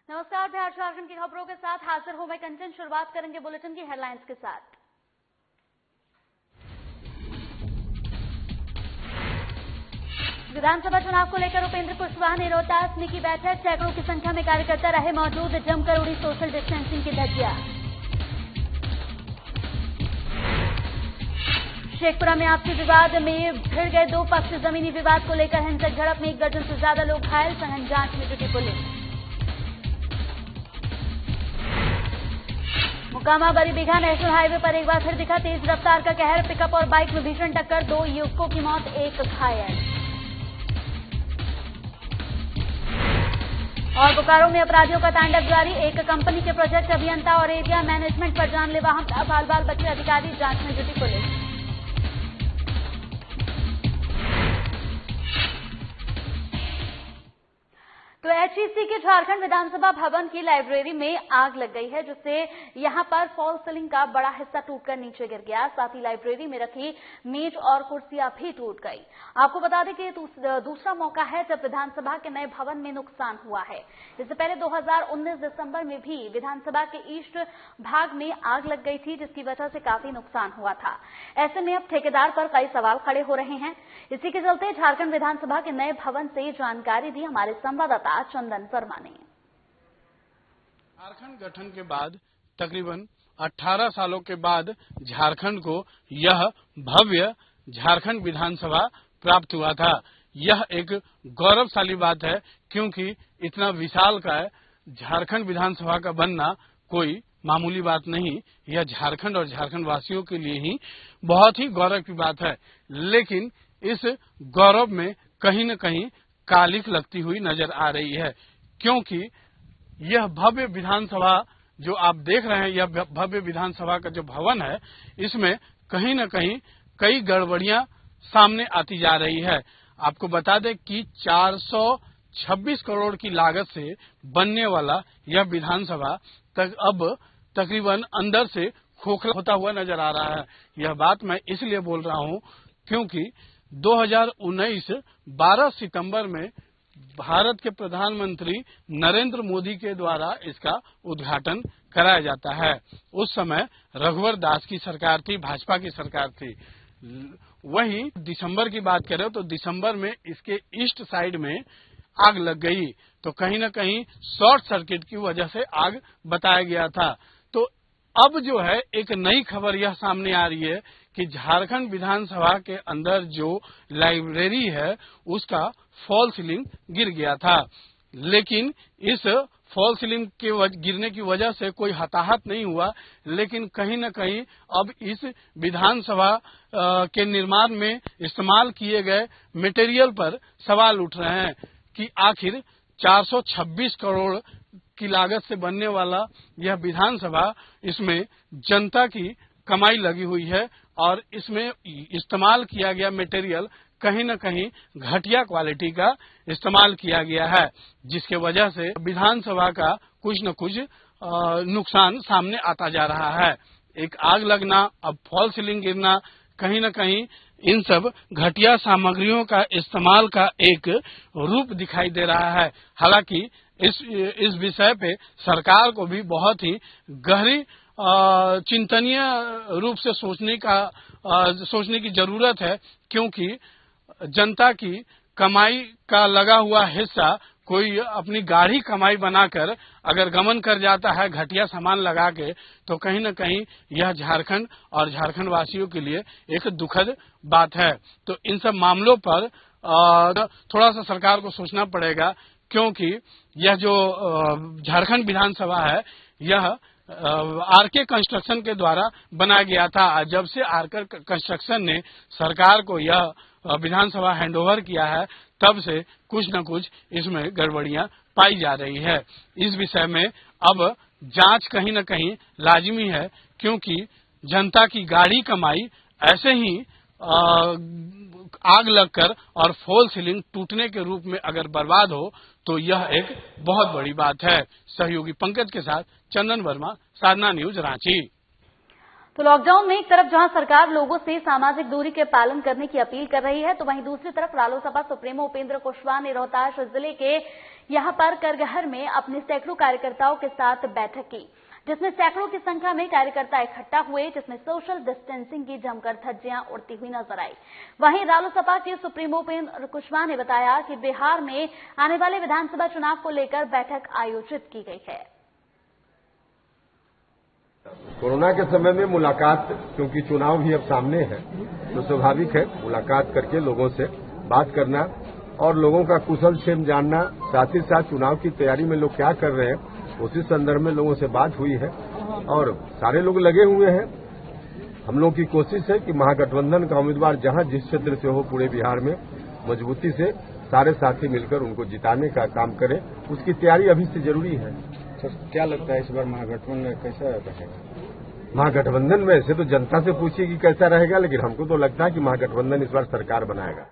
नमस्कार, बिहार झारखंड की खबरों के साथ हाजिर हूं मैं कंचन। शुरुआत करेंगे बुलेटिन की हेडलाइंस के साथ। विधानसभा चुनाव को लेकर उपेंद्र कुशवाहा ने रोहतास में की बैठक। सैकड़ों की संख्या में कार्यकर्ता रहे मौजूद। जमकर उड़ी सोशल डिस्टेंसिंग की धज्जियां। शेखपुरा में आपसी विवाद में भिड़ गए दो पक्ष। जमीनी विवाद को लेकर हिंसक झड़प में 1 दर्जन से ज्यादा लोग घायल। सघन जांच में जुटी पुलिस। मोकामा बरीबीघा नेशनल हाईवे पर एक बार फिर दिखा तेज रफ्तार का कहर। पिकअप और बाइक में भीषण टक्कर, 2 युवकों की मौत, 1 घायल। और बोकारो में अपराधियों का तांडव जारी। एक कंपनी के प्रोजेक्ट अभियंता और एरिया मैनेजमेंट पर जानलेवा हमला। बाल बच्चे अधिकारी, जांच में जुटी पुलिस। तो एचईसी के झारखंड विधानसभा भवन की लाइब्रेरी में आग लग गई है, जिससे यहां पर फॉल सीलिंग का बड़ा हिस्सा टूटकर नीचे गिर गया। साथ ही लाइब्रेरी में रखी मेज और कुर्सियां भी टूट गई। आपको बता दें कि दूसरा मौका है जब विधानसभा के नए भवन में नुकसान हुआ है। इससे पहले 2019 दिसंबर में भी विधानसभा के ईस्ट भाग में आग लग गई थी, जिसकी वजह से काफी नुकसान हुआ था। ऐसे में अब ठेकेदार पर कई सवाल खड़े हो रहे हैं। इसी के चलते झारखंड विधानसभा के नए भवन से जानकारी दी हमारे संवाददाता चंदन वर्मा ने। झारखंड गठन के बाद तकरीबन 18 सालों के बाद झारखंड को यह भव्य झारखंड विधानसभा प्राप्त हुआ था। यह एक गौरवशाली बात है, क्योंकि इतना विशाल का झारखंड विधानसभा का बनना कोई मामूली बात नहीं। यह झारखंड और झारखंड वासियों के लिए ही बहुत ही गौरव की बात है। लेकिन इस गौरव में कहीं न कहीं कालिख लगती हुई नजर आ रही है, क्योंकि यह भव्य विधानसभा जो आप देख रहे हैं, यह भव्य विधानसभा का जो भवन है, इसमें कहीं न कहीं कई गड़बड़ियां सामने आती जा रही है। आपको बता दें कि 426 करोड़ की लागत से बनने वाला यह विधानसभा अब तकरीबन अंदर से खोखला होता हुआ नजर आ रहा है। यह बात मैं इसलिए बोल रहा हूं क्योंकि 2019 12 सितंबर में भारत के प्रधानमंत्री नरेंद्र मोदी के द्वारा इसका उद्घाटन कराया जाता है। उस समय रघुवर दास की सरकार थी, भाजपा की सरकार थी। वहीं दिसंबर की बात करें तो दिसंबर में इसके ईस्ट साइड में आग लग गई, तो कहीं न कहीं शॉर्ट सर्किट की वजह से आग बताया गया था। तो अब जो है एक नई खबर यह सामने आ रही है कि झारखंड विधानसभा के अंदर जो लाइब्रेरी है उसका फॉल सीलिंग गिर गया था। लेकिन इस फॉल सीलिंग के गिरने की वजह से कोई हताहत नहीं हुआ, लेकिन कहीं न कहीं अब इस विधानसभा के निर्माण में इस्तेमाल किए गए मटेरियल पर सवाल उठ रहे हैं कि आखिर 426 करोड़ की लागत से बनने वाला यह विधानसभा, इसमें जनता की कमाई लगी हुई है और इसमें इस्तेमाल किया गया मटेरियल कहीं न कहीं घटिया क्वालिटी का इस्तेमाल किया गया है, जिसके वजह से विधानसभा का कुछ न कुछ नुकसान सामने आता जा रहा है। एक आग लगना, अब फॉल सीलिंग गिरना, कहीं न कहीं इन सब घटिया सामग्रियों का इस्तेमाल का एक रूप दिखाई दे रहा है। हालांकि इस विषय पे सरकार को भी बहुत ही गहरी चिंतनीय रूप से सोचने की जरूरत है, क्योंकि जनता की कमाई का लगा हुआ हिस्सा कोई अपनी गाढ़ी कमाई बनाकर अगर गमन कर जाता है घटिया सामान लगा के, तो कहीं न कहीं यह झारखंड और झारखंड वासियों के लिए एक दुखद बात है। तो इन सब मामलों पर थोड़ा सा सरकार को सोचना पड़ेगा, क्योंकि यह जो झारखंड विधानसभा है यह आरके कंस्ट्रक्शन के द्वारा बनाया गया था। जब से आरके कंस्ट्रक्शन ने सरकार को यह विधानसभा हैंडओवर किया है, तब से कुछ न कुछ इसमें गड़बड़ियां पाई जा रही है। इस विषय में अब जांच कहीं न कहीं लाजिमी है, क्योंकि जनता की गाढ़ी कमाई ऐसे ही आग लगकर और फॉल सीलिंग टूटने के रूप में अगर बर्बाद हो तो यह एक बहुत बड़ी बात है। सहयोगी पंकज के साथ चंदन वर्मा, साधना न्यूज, रांची। तो लॉकडाउन में एक तरफ जहां सरकार लोगों से सामाजिक दूरी के पालन करने की अपील कर रही है, तो वहीं दूसरी तरफ रालोसपा सुप्रीमो उपेंद्र कुशवाहा ने रोहतास जिले के यहां पर करगहर में अपने सैकड़ों कार्यकर्ताओं के साथ बैठक की, जिसमें सैकड़ों की संख्या में कार्यकर्ता इकट्ठा हुए, जिसमें सोशल डिस्टेंसिंग की जमकर धज्जियां उड़ती हुई नजर आई। वहीं रालोसपा के सुप्रीमो उपेंद्र कुशवाहा ने बताया कि बिहार में आने वाले विधानसभा चुनाव को लेकर बैठक आयोजित की गई है। कोरोना के समय में मुलाकात, क्योंकि चुनाव भी अब सामने है, तो स्वाभाविक है मुलाकात करके लोगों से बात करना और लोगों का कुशल क्षेम जानना, साथ ही साथ चुनाव की तैयारी में लोग क्या कर रहे हैं, उसी संदर्भ में लोगों से बात हुई है और सारे लोग लगे हुए हैं। हम लोग की कोशिश है कि महागठबंधन का उम्मीदवार जहां जिस क्षेत्र से हो पूरे बिहार में मजबूती से सारे साथी मिलकर उनको जिताने का काम करें, उसकी तैयारी अभी से जरूरी है। तो क्या लगता है इस बार महागठबंधन कैसा रहेगा? महागठबंधन में ऐसे तो जनता से पूछिए कि कैसा रहेगा, लेकिन हमको तो लगता है कि महागठबंधन इस बार सरकार बनाएगा।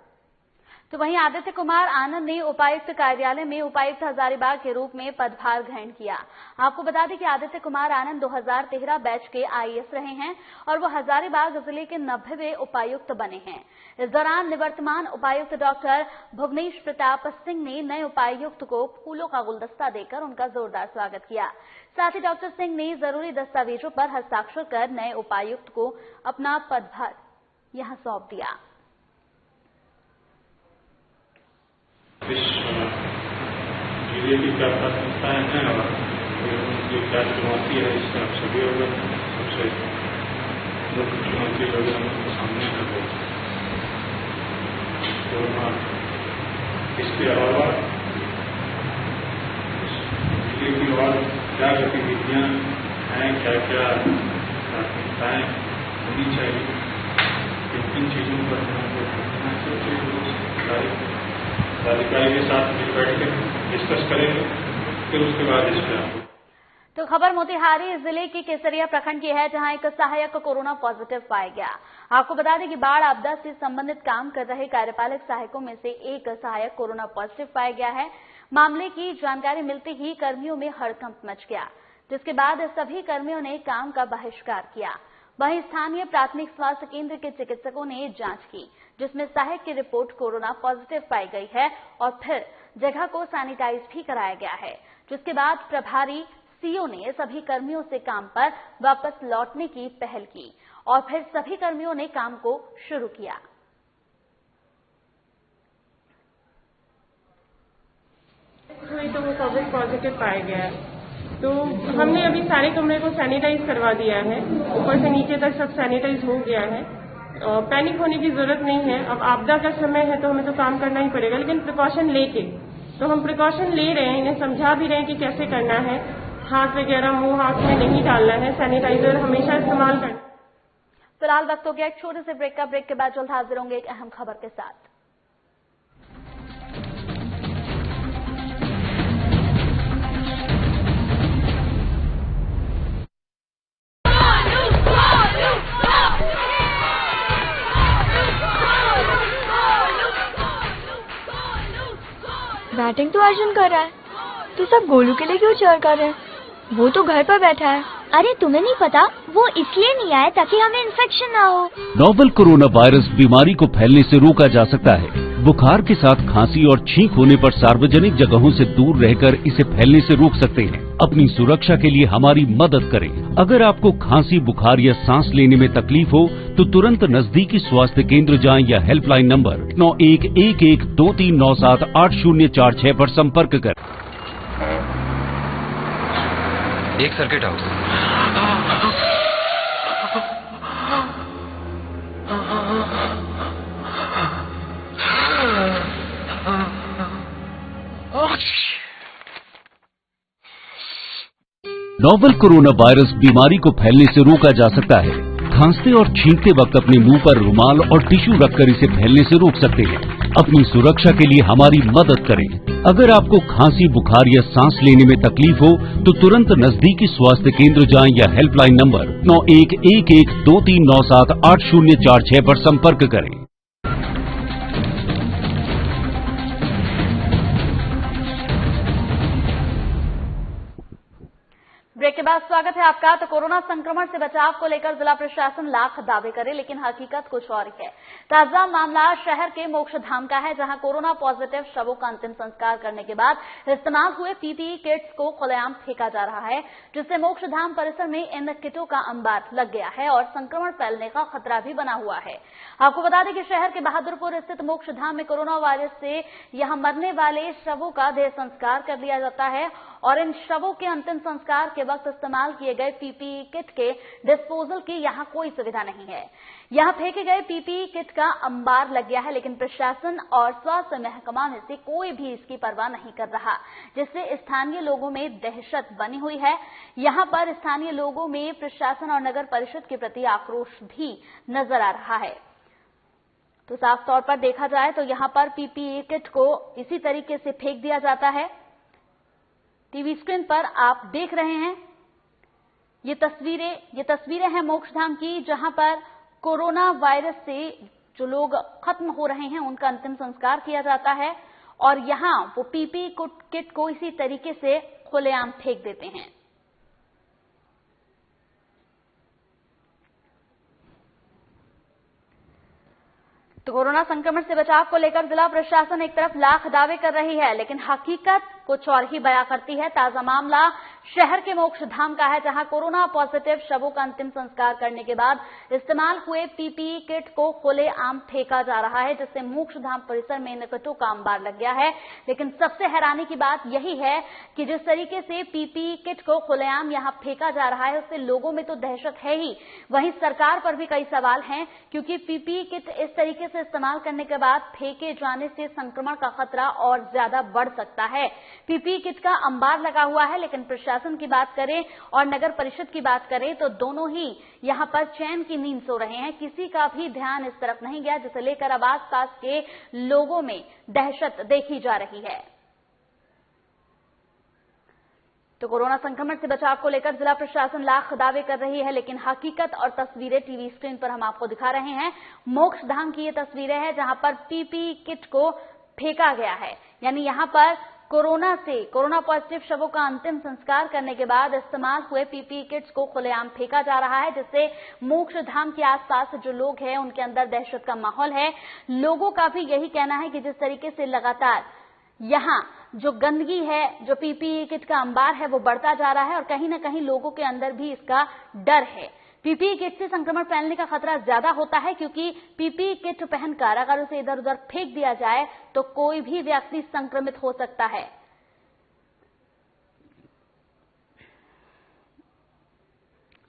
तो वहीं आदित्य कुमार आनंद ने उपायुक्त कार्यालय में उपायुक्त हजारीबाग के रूप में पदभार ग्रहण किया। आपको बता दें कि आदित्य कुमार आनंद 2013 बैच के आईएएस रहे हैं और वो हजारीबाग जिले के 90वें उपायुक्त बने हैं। इस दौरान निवर्तमान उपायुक्त डॉक्टर भुवनेश प्रताप सिंह ने नए उपायुक्त को फूलों का गुलदस्ता देकर उनका जोरदार स्वागत किया। साथ ही डॉक्टर सिंह ने जरूरी दस्तावेजों पर हस्ताक्षर कर नए उपायुक्त को अपना पदभार यहां सौंप दिया। इस जिले की क्या प्राथमिकताएं हैं और उनकी क्या चुनौती है, इससे आप सभी अवगत हैं। सबसे मुख्य चुनौती लोगों के सामने है वो कोरोना। इसके अलावा जिले की और क्या गतिविधियां हैं, क्या क्या प्राथमिकताएं होनी चाहिए, किन चीजों पर हमको ध्यान चाहिए, अधिकारी के साथ बैठ कर डिस्कस करेंगे, फिर उसके बाद इस पर। तो खबर मोतिहारी जिले के केसरिया प्रखंड की है, जहां एक सहायक कोरोना पॉजिटिव पाया गया। आपको बता दें कि बाढ़ आपदा से संबंधित काम कर रहे कार्यपालक सहायकों में से एक सहायक कोरोना पॉजिटिव पाया गया है। मामले की जानकारी मिलते ही कर्मियों में हड़कंप मच गया, जिसके बाद सभी कर्मियों ने काम का बहिष्कार किया। वहीं स्थानीय प्राथमिक स्वास्थ्य केंद्र के चिकित्सकों ने जांच की, जिसमें सहायक की रिपोर्ट कोरोना पॉजिटिव पाई गई है और फिर जगह को सैनिटाइज भी कराया गया है, जिसके बाद प्रभारी सीओ ने सभी कर्मियों से काम पर वापस लौटने की पहल की और फिर सभी कर्मियों ने काम को शुरू किया। तो वो कोविड पॉजिटिव पाया गया है, तो हमने अभी सारे कमरे को सैनिटाइज करवा दिया है, ऊपर से नीचे तक सब सैनिटाइज हो गया है। पैनिक होने की जरूरत नहीं है। अब आपदा का समय है तो हमें तो काम करना ही पड़ेगा, लेकिन प्रिकॉशन लेके, तो हम प्रिकॉशन ले रहे हैं, इन्हें समझा भी रहे हैं कि कैसे करना है। हाथ वगैरह मुंह हाथ में नहीं डालना है, सैनिटाइजर हमेशा इस्तेमाल करना। फिलहाल वक्त हो गया एक छोटे से ब्रेक का। ब्रेक के बाद जल्द हाजिर होंगे एक अहम खबर के साथ। बैटिंग तो अर्जुन कर रहा है, तो सब गोलू के लिए क्यों चेयर कर रहे हैं? वो तो घर पर बैठा है। अरे तुम्हें नहीं पता, वो इसलिए नहीं आया ताकि हमें इन्फेक्शन ना हो। नोवेल कोरोना वायरस बीमारी को फैलने से रोका जा सकता है। बुखार के साथ खांसी और छींक होने पर सार्वजनिक जगहों से दूर रहकर इसे फैलने से रोक सकते हैं। अपनी सुरक्षा के लिए हमारी मदद करें। अगर आपको खांसी, बुखार या सांस लेने में तकलीफ हो तो तुरंत नजदीकी स्वास्थ्य केंद्र जाएं या हेल्पलाइन नंबर 911123978046 पर संपर्क करें। एक circuit house. Novel corona virus बीमारी को फैलने से रोका जा सकता है। खांसते और छींकते वक्त अपने मुंह पर रुमाल और टिश्यू रखकर इसे फैलने से रोक सकते हैं। अपनी सुरक्षा के लिए हमारी मदद करें। अगर आपको खांसी, बुखार या सांस लेने में तकलीफ हो तो तुरंत नजदीकी स्वास्थ्य केंद्र जाएं या हेल्पलाइन नंबर 911123978046 पर संपर्क करें। ब्रेक के बाद स्वागत है आपका। तो कोरोना संक्रमण से बचाव को लेकर जिला प्रशासन लाख दावे करे, लेकिन हकीकत कुछ और है। ताजा मामला शहर के मोक्षधाम का है, जहां कोरोना पॉजिटिव शवों का अंतिम संस्कार करने के बाद इस्तेमाल हुए पीपीई किट्स को खुलेआम फेंका जा रहा है, जिससे मोक्षधाम परिसर में इन किटों का अंबार लग गया है और संक्रमण फैलने का खतरा भी बना हुआ है। आपको बता दें कि शहर के बहादुरपुर स्थित मोक्षधाम में कोरोना वायरस से यहां मरने वाले शवों का देह संस्कार कर लिया जाता है और इन शवों के अंतिम संस्कार के वक्त इस्तेमाल किए गए पीपीई किट के डिस्पोजल की यहां कोई सुविधा नहीं है। यहां फेंके गए पीपीई किट का अंबार लग गया है, लेकिन प्रशासन और स्वास्थ्य महकमा में से कोई भी इसकी परवाह नहीं कर रहा, जिससे स्थानीय लोगों में दहशत बनी हुई है। यहां पर स्थानीय लोगों में प्रशासन और नगर परिषद के प्रति आक्रोश भी नजर आ रहा है। तो साफ तौर पर देखा जाए तो यहां पर पीपीई किट को इसी तरीके से फेंक दिया जाता है। टीवी स्क्रीन पर आप देख रहे हैं ये तस्वीरें हैं मोक्षधाम की, जहां पर कोरोना वायरस से जो लोग खत्म हो रहे हैं उनका अंतिम संस्कार किया जाता है और यहां वो पीपीई किट को इसी तरीके से खुलेआम फेंक देते हैं। तो कोरोना संक्रमण से बचाव को लेकर जिला प्रशासन एक तरफ लाख दावे कर रही है, लेकिन हकीकत कुछ और ही बयां करती है। ताजा मामला शहर के मोक्षधाम का है, जहां कोरोना पॉजिटिव शवों का अंतिम संस्कार करने के बाद इस्तेमाल हुए पीपीई किट को खुलेआम फेंका जा रहा है, जिससे मोक्षधाम परिसर में इन किटों का अंबार लग गया है। लेकिन सबसे हैरानी की बात यही है कि जिस तरीके से पीपीई किट को खुलेआम यहां फेंका जा रहा है, उससे लोगों में तो दहशत है ही, वहीं सरकार पर भी कई सवाल हैं, क्योंकि पीपीई किट इस तरीके से इस्तेमाल करने के बाद फेंके जाने से संक्रमण का खतरा और ज्यादा बढ़ सकता है। पीपीई किट का अंबार लगा हुआ है, लेकिन प्रशासन की बात करें और नगर परिषद की बात करें तो दोनों ही यहां पर चैन की नींद सो रहे हैं। किसी का भी ध्यान इस तरफ नहीं गया, जिसे लेकर अब आसपास के लोगों में दहशत देखी जा रही है। तो कोरोना संक्रमण से बचाव को लेकर जिला प्रशासन लाख दावे कर रही है, लेकिन हकीकत और तस्वीरें टीवी स्क्रीन पर हम आपको दिखा रहे हैं। मोक्षधाम की ये तस्वीरें हैं जहां पर पीपीई किट को फेंका गया है, यानी यहां पर कोरोना पॉजिटिव शवों का अंतिम संस्कार करने के बाद इस्तेमाल हुए पीपीई किट्स को खुलेआम फेंका जा रहा है, जिससे मोक्षधाम के आसपास जो लोग हैं उनके अंदर दहशत का माहौल है। लोगों का भी यही कहना है कि जिस तरीके से लगातार यहां जो गंदगी है, जो पीपीई किट का अंबार है, वो बढ़ता जा रहा है और कहीं ना कहीं लोगों के अंदर भी इसका डर है। पीपीई किट से संक्रमण फैलने का खतरा ज्यादा होता है, क्योंकि पीपीई किट पहनकर अगर उसे इधर उधर फेंक दिया जाए तो कोई भी व्यक्ति संक्रमित हो सकता है।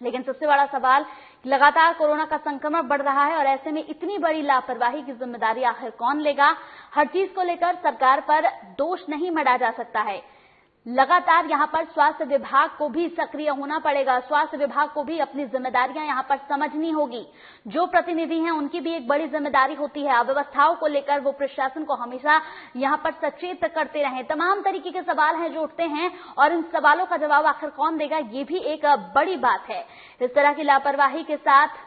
लेकिन सबसे बड़ा सवाल, लगातार कोरोना का संक्रमण बढ़ रहा है और ऐसे में इतनी बड़ी लापरवाही की जिम्मेदारी आखिर कौन लेगा? हर चीज को लेकर सरकार पर दोष नहीं मढ़ा जा सकता है। लगातार यहां पर स्वास्थ्य विभाग को भी सक्रिय होना पड़ेगा। स्वास्थ्य विभाग को भी अपनी जिम्मेदारियां यहां पर समझनी होगी। जो प्रतिनिधि हैं उनकी भी एक बड़ी जिम्मेदारी होती है। अव्यवस्थाओं को लेकर वो प्रशासन को हमेशा यहां पर सचेत करते रहें। तमाम तरीके के सवाल हैं जो उठते हैं और इन सवालों का जवाब आखिर कौन देगा, ये भी एक बड़ी बात है। इस तरह की लापरवाही के साथ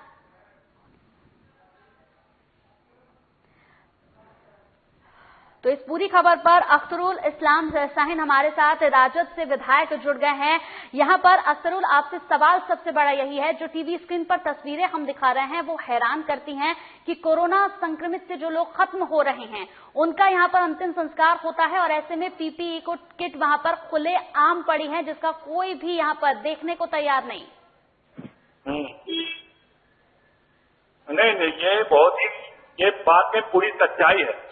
तो इस पूरी खबर पर अख्तरुल इस्लाम शाहीन हमारे साथ राजद से विधायक जुड़ गए हैं। यहां पर अख्तरुल, आपसे सवाल सबसे बड़ा यही है, जो टीवी स्क्रीन पर तस्वीरें हम दिखा रहे हैं वो हैरान करती हैं कि कोरोना संक्रमित से जो लोग खत्म हो रहे हैं उनका यहां पर अंतिम संस्कार होता है और ऐसे में पीपीई किट वहां पर खुले आम पड़ी है, जिसका कोई भी यहां पर देखने को तैयार नहीं। नहीं, ये बात में पूरी सच्चाई है।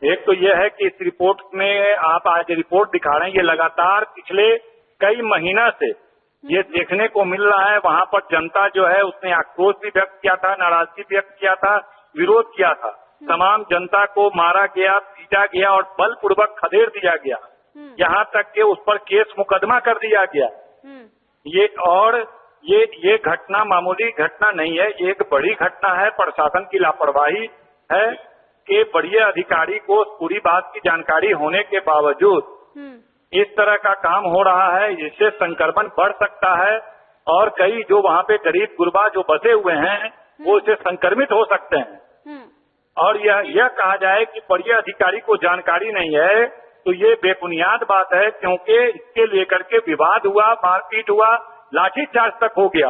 एक तो यह है कि इस रिपोर्ट में आप आज रिपोर्ट दिखा रहे हैं, ये लगातार पिछले कई महीना से ये देखने को मिल रहा है। वहां पर जनता जो है उसने आक्रोश भी व्यक्त किया था, नाराजगी व्यक्त किया था, विरोध किया था। तमाम जनता को मारा गया, पीटा गया और बलपूर्वक खदेड़ दिया गया, यहाँ तक कि उस पर केस मुकदमा कर दिया गया। ये घटना मामूली घटना नहीं है, ये एक बड़ी घटना है। प्रशासन की लापरवाही है कि बड़े अधिकारी को पूरी बात की जानकारी होने के बावजूद इस तरह का काम हो रहा है, इससे संक्रमण बढ़ सकता है और कई जो वहाँ पे गरीब गुरबा जो बसे हुए हैं वो इससे संक्रमित हो सकते हैं। और यह कहा जाए कि बड़े अधिकारी को जानकारी नहीं है तो ये बेबुनियाद बात है, क्योंकि इसके लेकर के विवाद हुआ, मारपीट हुआ, लाठीचार्ज तक हो गया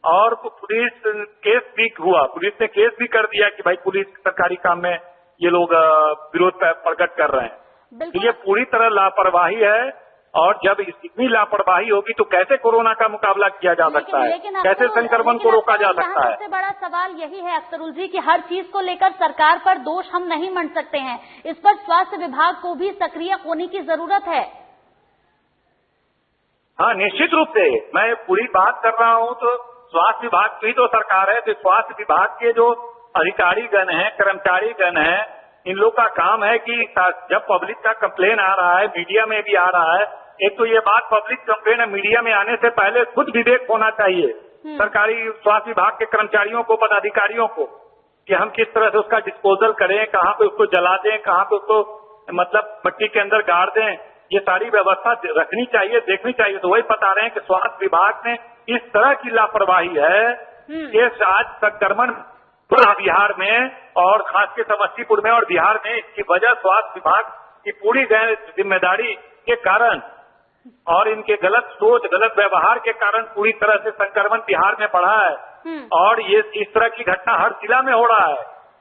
और पुलिस केस भी हुआ। पुलिस ने केस भी कर दिया कि भाई पुलिस सरकारी काम में ये लोग विरोध प्रकट कर रहे हैं। तो ये पूरी तरह लापरवाही है, और जब इतनी लापरवाही होगी तो कैसे कोरोना का मुकाबला किया जा सकता है, कैसे संक्रमण को रोका जा सकता है। सबसे बड़ा सवाल यही है अख्तरुल जी कि हर चीज को लेकर सरकार पर दोष हम नहीं मंड सकते हैं, इस पर स्वास्थ्य विभाग को भी सक्रिय होने की जरूरत है। हाँ, निश्चित रूप से मैं पूरी बात कर रहा हूँ, तो स्वास्थ्य विभाग की तो सरकार है, तो स्वास्थ्य विभाग के जो अधिकारी गण हैं, कर्मचारी गण हैं, इन लोग का काम है कि जब पब्लिक का कंप्लेन आ रहा है, मीडिया में भी आ रहा है, एक तो ये बात पब्लिक कंप्लेन है, मीडिया में आने से पहले खुद विवेक होना चाहिए सरकारी स्वास्थ्य विभाग के कर्मचारियों को, पदाधिकारियों को, कि हम किस तरह से उसका डिस्पोजल करें, कहाँ पे उसको जला दें, कहाँ पे उसको मतलब मिट्टी के अंदर गाड़ दें, ये सारी व्यवस्था रखनी चाहिए, देखनी चाहिए। तो वही बता रहे हैं कि स्वास्थ्य विभाग में इस तरह की लापरवाही है कि आज संक्रमण पूरा बिहार में और खास के समस्तीपुर में और बिहार में, इसकी वजह स्वास्थ्य विभाग की पूरी गैर जिम्मेदारी के कारण और इनके गलत सोच, गलत व्यवहार के कारण पूरी तरह से संक्रमण बिहार में बढ़ा है। और ये इस तरह की घटना हर जिला में हो रहा है,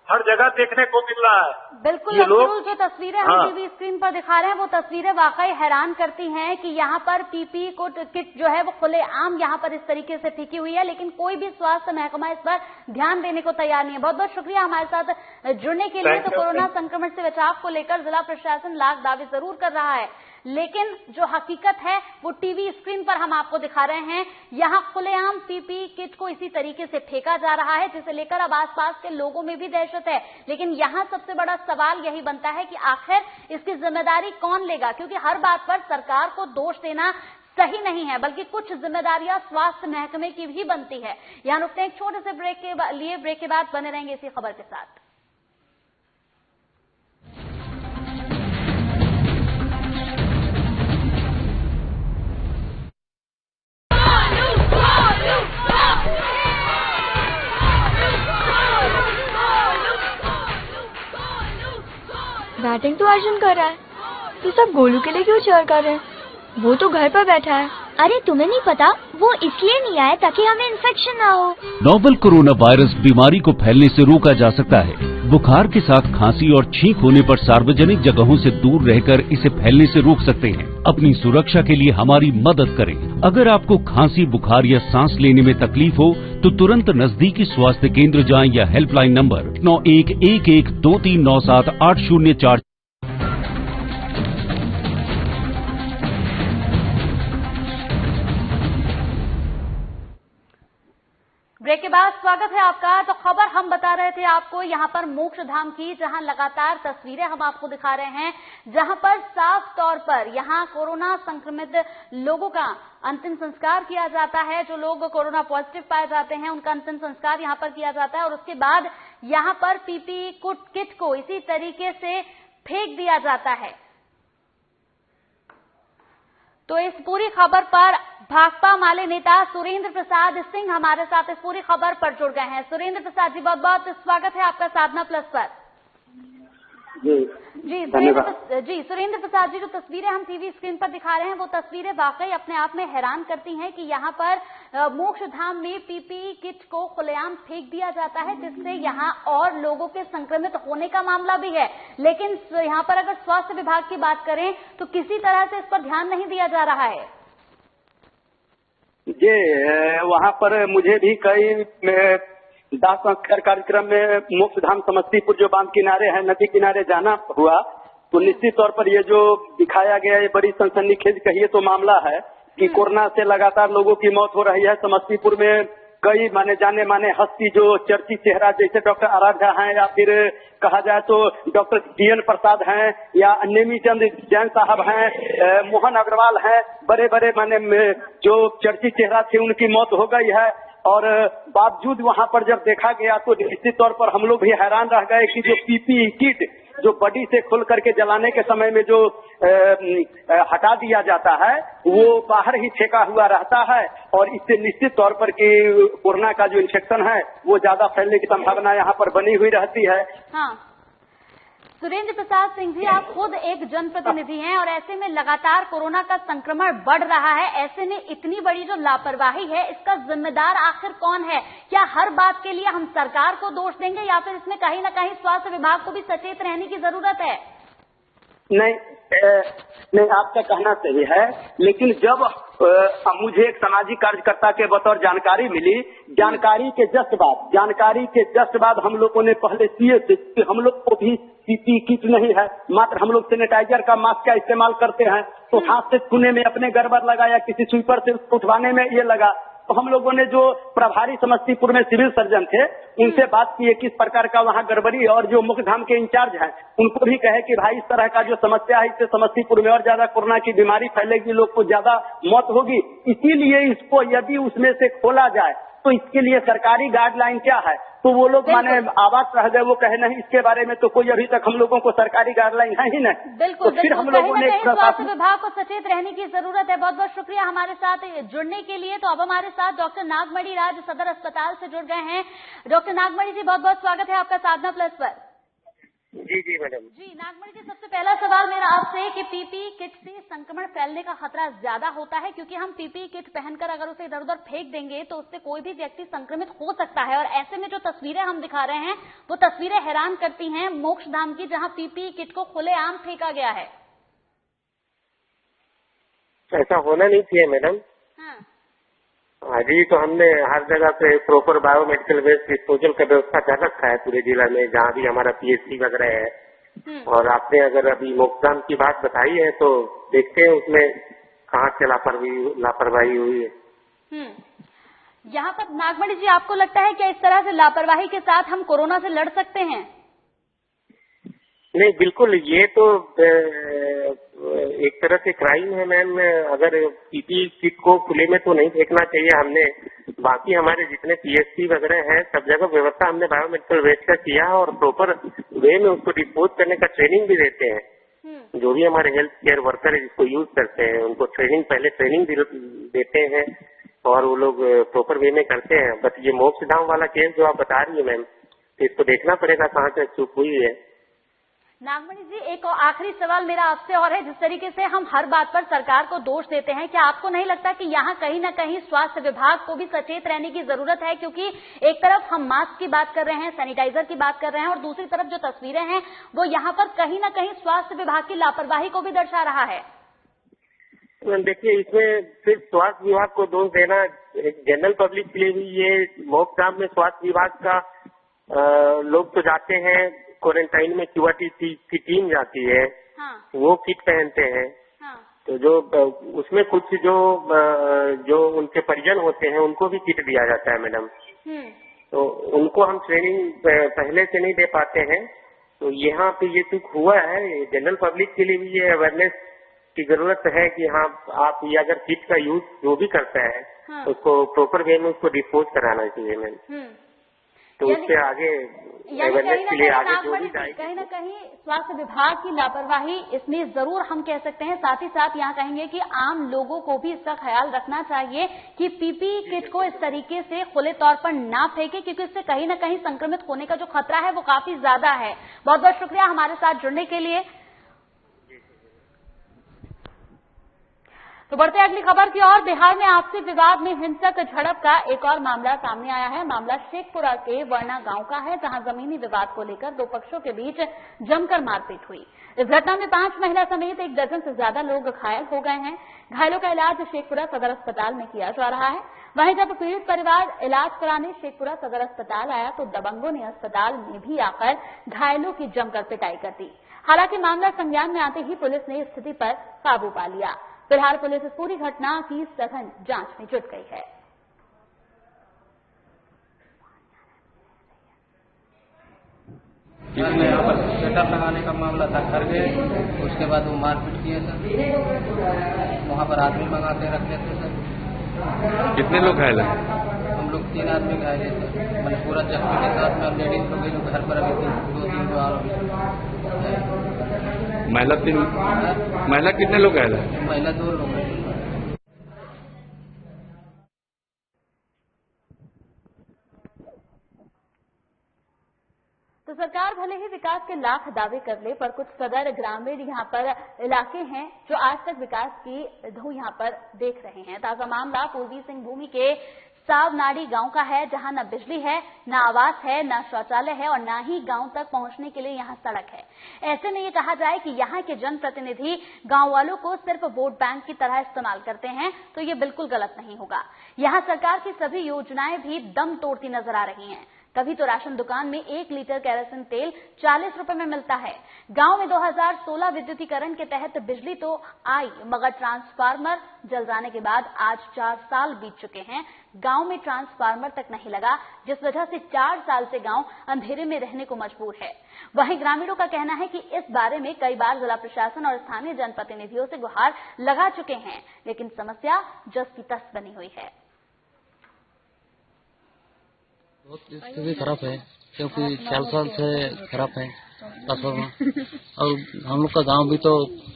हर जगह देखने को मिल रहा है। बिल्कुल, लोग जो तस्वीरें हम टीवी स्क्रीन पर दिखा रहे हैं वो तस्वीरें वाकई हैरान करती हैं कि यहाँ पर पीपी किट जो है वो खुलेआम यहाँ पर इस तरीके से फेंकी हुई है, लेकिन कोई भी स्वास्थ्य महकमा इस पर ध्यान देने को तैयार नहीं है। बहुत बहुत शुक्रिया हमारे साथ जुड़ने के लिए। तो कोरोना संक्रमण से बचाव को लेकर जिला प्रशासन लाख दावे जरूर कर रहा है, लेकिन जो हकीकत है वो टीवी स्क्रीन पर हम आपको दिखा रहे हैं। यहाँ खुलेआम पीपी किट को इसी तरीके से फेंका जा रहा है, जिसे लेकर अब आसपास के लोगों में भी दहशत है। लेकिन यहाँ सबसे बड़ा सवाल यही बनता है कि आखिर इसकी जिम्मेदारी कौन लेगा, क्योंकि हर बात पर सरकार को दोष देना सही नहीं है, बल्कि कुछ जिम्मेदारियां स्वास्थ्य महकमे की भी बनती है। यहाँ रुकते हैं एक छोटे से ब्रेक के बाद बने रहेंगे इसी खबर के साथ। बैटिंग तो अर्जुन कर रहा है, तो सब गोलू के लिए क्यों चेयर कर रहे हैं? वो तो घर पर बैठा है। अरे तुम्हें नहीं पता, वो इसलिए नहीं आया ताकि हमें इन्फेक्शन ना हो। नोवेल कोरोना वायरस बीमारी को फैलने से रोका जा सकता है। बुखार के साथ खांसी और छींक होने पर सार्वजनिक जगहों से दूर रहकर इसे फैलने से रोक सकते हैं। अपनी सुरक्षा के लिए हमारी मदद करें। अगर आपको खांसी, बुखार या सांस लेने में तकलीफ हो तो तुरंत नजदीकी स्वास्थ्य केंद्र जाएं या हेल्पलाइन नंबर 911123978004। ब्रेक के बाद स्वागत है आपका। तो खबर हम बता रहे थे आपको यहाँ पर मोक्ष धाम की, जहां लगातार तस्वीरें हम आपको दिखा रहे हैं, जहां पर साफ तौर पर यहाँ कोरोना संक्रमित लोगों का अंतिम संस्कार किया जाता है। जो लोग कोरोना पॉजिटिव पाए जाते हैं उनका अंतिम संस्कार यहाँ पर किया जाता है और उसके बाद यहाँ पर पीपी किट को इसी तरीके से फेंक दिया जाता है। तो इस पूरी खबर पर भाकपा माले नेता सुरेंद्र प्रसाद सिंह हमारे साथ इस पूरी खबर पर जुड़ गए हैं। सुरेंद्र प्रसाद जी, बहुत बहुत स्वागत है आपका साधना प्लस पर। जी सुरेंद्र प्रसाद जी, जो तस्वीरें हम टीवी स्क्रीन पर दिखा रहे हैं वो तस्वीरें वाकई अपने आप में हैरान करती हैं कि यहाँ पर मोक्ष धाम में पीपी किट को खुलेआम फेंक दिया जाता है, जिससे यहाँ और लोगों के संक्रमित होने का मामला भी है। लेकिन यहाँ पर अगर स्वास्थ्य विभाग की बात करें तो किसी तरह से इस पर ध्यान नहीं दिया जा रहा है। जी, वहाँ पर मुझे भी कई दाह संस्कार कार्यक्रम में मोक्ष धाम समस्तीपुर जो बांध किनारे है, नदी किनारे जाना हुआ, तो निश्चित तौर पर ये जो दिखाया गया ये बड़ी सनसनीखेज कहिए तो मामला है कि कोरोना से लगातार लोगों की मौत हो रही है। समस्तीपुर में कई जाने माने हस्ती जो चर्चित चेहरा जैसे डॉक्टर आराध्या हैं या फिर कहा जाए तो डॉक्टर DN प्रसाद हैं या नेमीचंद जैन साहब हैं, मोहन अग्रवाल हैं, बड़े बड़े जो चर्चित चेहरा थे उनकी मौत हो गई है। और बावजूद वहां पर जब देखा गया तो निश्चित तौर पर हम लोग भी हैरान रह गए कि जो PPE किट जो बॉडी से खोल करके जलाने के समय में जो हटा दिया जाता है वो बाहर ही फेंका हुआ रहता है और इससे निश्चित तौर पर कि कोरोना का जो इन्फेक्शन है वो ज्यादा फैलने की संभावना यहाँ पर बनी हुई रहती है। हाँ, सुरेंद्र प्रसाद सिंह जी, आप खुद एक जनप्रतिनिधि हैं और ऐसे में लगातार कोरोना का संक्रमण बढ़ रहा है। ऐसे में इतनी बड़ी जो लापरवाही है, इसका जिम्मेदार आखिर कौन है? क्या हर बात के लिए हम सरकार को दोष देंगे या फिर इसमें कहीं ना कहीं स्वास्थ्य विभाग को भी सचेत रहने की जरूरत है? नहीं, आपका कहना सही है, लेकिन जब मुझे एक सामाजिक कार्यकर्ता के बतौर जानकारी मिली, जानकारी के जस्ट बाद हम लोगों ने पहले सीए से, हम लोग को भी पीपी किट नहीं है, मात्र हम लोग सैनिटाइजर का मास्क का इस्तेमाल करते हैं, तो हाथ से छूने में अपने गड़बड़ लगा या किसी स्वीपर से उसको उठवाने में ये लगा। तो हम लोगों ने जो प्रभारी समस्तीपुर में सिविल सर्जन थे, उनसे बात की किस प्रकार का वहाँ गड़बड़ी, और जो मुख्यधाम के इंचार्ज हैं उनको भी कहे कि भाई इस तरह का जो समस्या है, इससे समस्तीपुर में और ज्यादा कोरोना की बीमारी फैलेगी, लोग को ज्यादा मौत होगी। इसीलिए इसको यदि उसमें से खोला जाए तो इसके लिए सरकारी गाइडलाइन क्या है, तो वो लोग माने आवाज रह गए, वो कहे नहीं इसके बारे में तो कोई अभी तक हम लोगों को सरकारी गाइडलाइन है ही नहीं। बिल्कुल, तो फिर हम लोगों ने स्वास्थ्य विभाग को सचेत रहने की जरूरत है। बहुत बहुत शुक्रिया हमारे साथ जुड़ने के लिए। तो अब हमारे साथ डॉक्टर नागमणि राज सदर अस्पताल से जुड़ गए हैं। डॉक्टर नागमणि जी, बहुत बहुत स्वागत है आपका साधना प्लस पर। जी मैडम। जी नागमणि जी, सबसे पहला सवाल मेरा आपसे कि पीपीई किट से संक्रमण फैलने का खतरा ज्यादा होता है, क्योंकि हम पीपीई किट पहनकर अगर उसे इधर उधर फेंक देंगे तो उससे कोई भी व्यक्ति संक्रमित हो सकता है। और ऐसे में जो तस्वीरें हम दिखा रहे हैं वो तस्वीरें हैरान करती हैं मोक्षधाम की, जहां पीपीई किट को खुलेआम फेंका गया है। ऐसा होना नहीं चाहिए मैडम। हाँ। अभी तो हमने हर जगह पे प्रॉपर बायोमेडिकल वेस्ट डिस्पोजल का व्यवस्था कर रखा है पूरे जिला में, जहाँ भी हमारा पीएचसी वगैरह है। और आपने अगर अभी मोक्षधाम की बात बताई है तो देखते हैं उसमें कहाँ से लापरवाही हुई है। यहाँ पर नागमणि जी, आपको लगता है कि इस तरह से लापरवाही के साथ हम कोरोना से लड़ सकते हैं? नहीं, बिल्कुल, ये तो एक तरह से क्राइम है मैम। अगर पीपीई किट को खुले में तो नहीं फेंकना चाहिए हमने। बाकी हमारे जितने पीएचसी वगैरह हैं सब जगह व्यवस्था हमने बायोमेडिकल वेस्ट का किया है और प्रॉपर वे में उसको डिस्पोज करने का ट्रेनिंग भी देते हैं। जो भी हमारे हेल्थ केयर वर्कर है जिसको यूज करते हैं उनको पहले ट्रेनिंग देते हैं और वो लोग प्रॉपर वे में करते हैं। बट ये मोक्षधाम वाला केस जो आप बता रही है मैम, तो इसको देखना पड़ेगा कहाँ से चूक हुई है। नागमणि जी, एक आखिरी सवाल मेरा आपसे और है। जिस तरीके से हम हर बात पर सरकार को दोष देते हैं, क्या आपको नहीं लगता कि यहाँ कहीं ना कहीं स्वास्थ्य विभाग को भी सचेत रहने की जरूरत है? क्योंकि एक तरफ हम मास्क की बात कर रहे हैं, सैनिटाइजर की बात कर रहे हैं, और दूसरी तरफ जो तस्वीरें हैं वो यहाँ पर कहीं ना कहीं स्वास्थ्य विभाग की लापरवाही को भी दर्शा रहा है। देखिए, इसमें सिर्फ स्वास्थ्य विभाग को दोष देना, जनरल पब्लिक के लिए भी ये मोक्षधाम में स्वास्थ्य विभाग का लोग तो जाते हैं क्वारंटाइन में, क्यूआरटी की टीम जाती है। हाँ। वो किट पहनते हैं। हाँ। तो जो उसमें कुछ जो उनके परिजन होते हैं उनको भी किट दिया जाता है मैडम। तो उनको हम ट्रेनिंग पहले से नहीं दे पाते हैं, तो यहाँ पे ये चूक हुआ है। जनरल पब्लिक के लिए भी ये अवेयरनेस की जरूरत है कि हाँ, आप ये अगर किट का यूज जो भी करता है हाँ। उसको प्रॉपर वे में उसको डिस्पोज कराना चाहिए मैम। तो उससे आगे अवेयरनेस के लिए आगे जो भी जाएगी, कहीं ना कहीं स्वास्थ्य विभाग की लापरवाही इसमें जरूर हम कह सकते हैं। साथ ही साथ यहाँ कहेंगे कि आम लोगों को भी इसका ख्याल रखना चाहिए कि पीपीई किट को इस तरीके से खुले तौर पर ना फेंके, क्योंकि इससे कहीं ना कहीं संक्रमित होने का जो खतरा है वो काफी ज्यादा है। बहुत बहुत शुक्रिया हमारे साथ जुड़ने के लिए। तो बढ़ते अगली खबर की ओर। बिहार में आपसी विवाद में हिंसक झड़प का एक और मामला सामने आया है। मामला शेखपुरा के वर्णा गांव का है, जहां जमीनी विवाद को लेकर दो पक्षों के बीच जमकर मारपीट हुई। इस घटना में 5 महिला समेत 1 दर्जन से ज्यादा लोग घायल हो गए हैं। घायलों का इलाज शेखपुरा सदर अस्पताल में किया जा रहा है। वहीं जब पीड़ित परिवार इलाज कराने शेखपुरा सदर अस्पताल आया तो दबंगों ने अस्पताल में भी आकर घायलों की जमकर पिटाई कर दी। हालांकि मामला संज्ञान में आते ही पुलिस ने स्थिति पर काबू पा लिया। फिलहाल पुलिस इस पूरी घटना की सघन जांच में जुट गई है। घर में यहाँ पर शटर लगाने का मामला था, घर गए, उसके बाद वो मारपीट किए सर। वहाँ पर आदमी मंगाते रखते थे सर। कितने लोग घायल हैं? हम लोग 3 आदमी घायल हैं सर, मैंने पूरा जख्मी के साथ में। लेडीज लोग जो घर पर अभी 2-3 जो आरोपी। महिला कितने लोग घायल हैं? महिला 2 लोग हैं। तो सरकार भले ही विकास के लाख दावे कर ले, पर कुछ सदर ग्रामीण यहाँ पर इलाके हैं जो आज तक विकास की धूल यहाँ पर देख रहे हैं। ताजा मामला पूर्वी सिंहभूम के सावनाड़ी गांव का है, जहां न बिजली है, न आवास है, न शौचालय है और न ही गांव तक पहुंचने के लिए यहां सड़क है। ऐसे में ये कहा जाए कि यहां के जनप्रतिनिधि गांव वालों को सिर्फ वोट बैंक की तरह इस्तेमाल करते हैं तो ये बिल्कुल गलत नहीं होगा। यहां सरकार की सभी योजनाएं भी दम तोड़ती नजर आ रही हैं। कभी तो राशन दुकान में 1 लीटर केरोसिन तेल 40 रुपए में मिलता है। गांव में 2016 विद्युतीकरण के तहत बिजली तो आई, मगर ट्रांसफार्मर जल जाने के बाद आज 4 साल बीत चुके हैं, गांव में ट्रांसफार्मर तक नहीं लगा, जिस वजह से 4 साल से गांव अंधेरे में रहने को मजबूर है। वहीं ग्रामीणों का कहना है कि इस बारे में कई बार जिला प्रशासन और स्थानीय जनप्रतिनिधियों से गुहार लगा चुके हैं, लेकिन समस्या जस की तस बनी हुई है। बहुत स्थिति खराब है, क्योंकि 4 साल से खराब है ट्रांसफार्मर। और हम लोग का गांव भी तो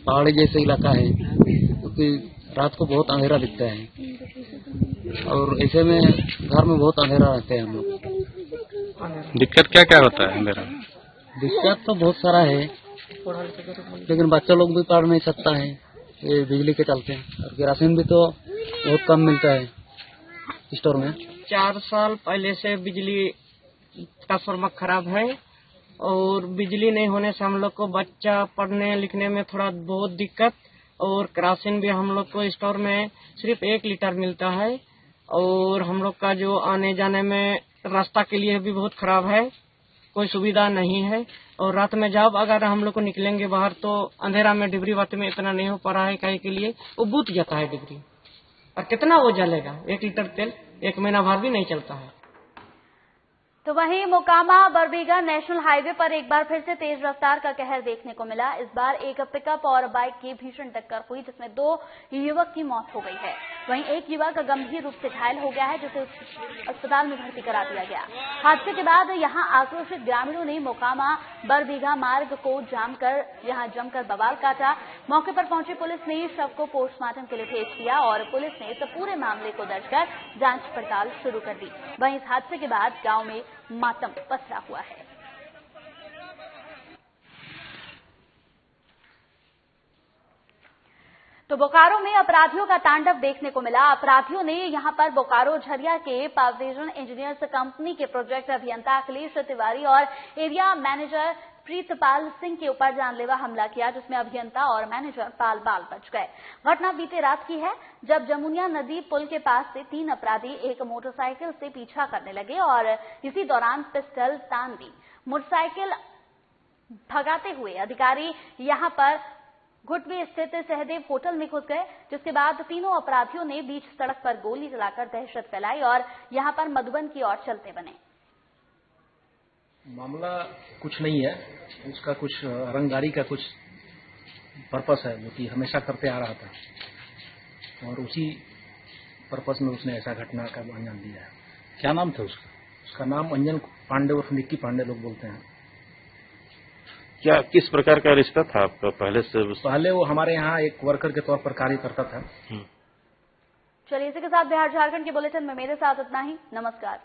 पहाड़ी जैसे इलाका है, क्योंकि रात को बहुत अंधेरा दिखता है और ऐसे में घर में बहुत अंधेरा रहते हैं हम लोग। दिक्कत क्या क्या होता है अंधेरा? दिक्कत तो बहुत सारा है, लेकिन बच्चा लोग भी पढ़ नहीं सकता है ये बिजली के चलते, और केरोसिन भी तो बहुत कम मिलता है स्टोर में। 4 साल पहले से बिजली ट्रांसफार्मर खराब है और बिजली नहीं होने से हम लोग को बच्चा पढ़ने लिखने में थोड़ा बहुत दिक्कत, और केरोसिन भी हम लोग को स्टोर में सिर्फ 1 लीटर मिलता है, और हम लोग का जो आने जाने में रास्ता के लिए भी बहुत खराब है, कोई सुविधा नहीं है। और रात में जब अगर हम लोग को निकलेंगे बाहर तो अंधेरा में डिबरी बाती में इतना नहीं हो पा रहा है, काहे के लिए वो बुझ जाता है डिबरी, और कितना वो जलेगा, 1 लीटर तेल 1 महीना भर भी नहीं चलता है। तो वहीं मोकामा बरबीघा नेशनल हाईवे पर एक बार फिर से तेज रफ्तार का कहर देखने को मिला। इस बार एक पिकअप और बाइक की भीषण टक्कर हुई, जिसमें 2 युवक की मौत हो गई है। वहीं एक युवक गंभीर रूप से घायल हो गया है, जिसे अस्पताल में भर्ती करा दिया गया। हादसे के बाद यहां आक्रोशित ग्रामीणों ने मोकामा बरबीघा मार्ग को जाम कर यहां जमकर बवाल काटा। मौके पर पहुंची पुलिस ने शव को पोस्टमार्टम के लिए भेज दिया और पुलिस ने इस पूरे मामले को दर्ज कर जांच पड़ताल शुरू कर दी। वहीं इस हादसे के बाद गांव में मातम पसरा हुआ है। तो बोकारो में अपराधियों का तांडव देखने को मिला। अपराधियों ने यहां पर बोकारो झरिया के पावरेजन इंजीनियर्स कंपनी के प्रोजेक्ट अभियंता अखिलेश तिवारी और एरिया मैनेजर प्रीतपाल सिंह के ऊपर जानलेवा हमला किया, जिसमें अभियंता और मैनेजर पाल बाल बच गए। घटना बीते रात की है, जब जमुनिया नदी पुल के पास से 3 अपराधी एक मोटरसाइकिल से पीछा करने लगे और इसी दौरान पिस्टल तान दी। मोटरसाइकिल भगाते हुए अधिकारी यहां पर घुटवी स्थित सहदेव होटल में घुस गए, जिसके बाद तीनों अपराधियों ने बीच सड़क पर गोली चलाकर दहशत फैलाई और यहां पर मधुबन की ओर चलते बने। मामला कुछ नहीं है, उसका कुछ रंगदारी का कुछ पर्पस है, जो कि हमेशा करते आ रहा था और उसी पर्पस में उसने ऐसा घटना का अंजाम दिया है। क्या नाम था उसका? उसका नाम अंजन पांडे और निक्की पांडे लोग बोलते हैं। क्या किस प्रकार का रिश्ता था आपका पहले से? पहले वो हमारे यहाँ एक वर्कर के तौर पर कार्य करता था। चलिए, इसी के साथ बिहार झारखंड के बुलेटिन में मेरे साथ इतना ही। नमस्कार।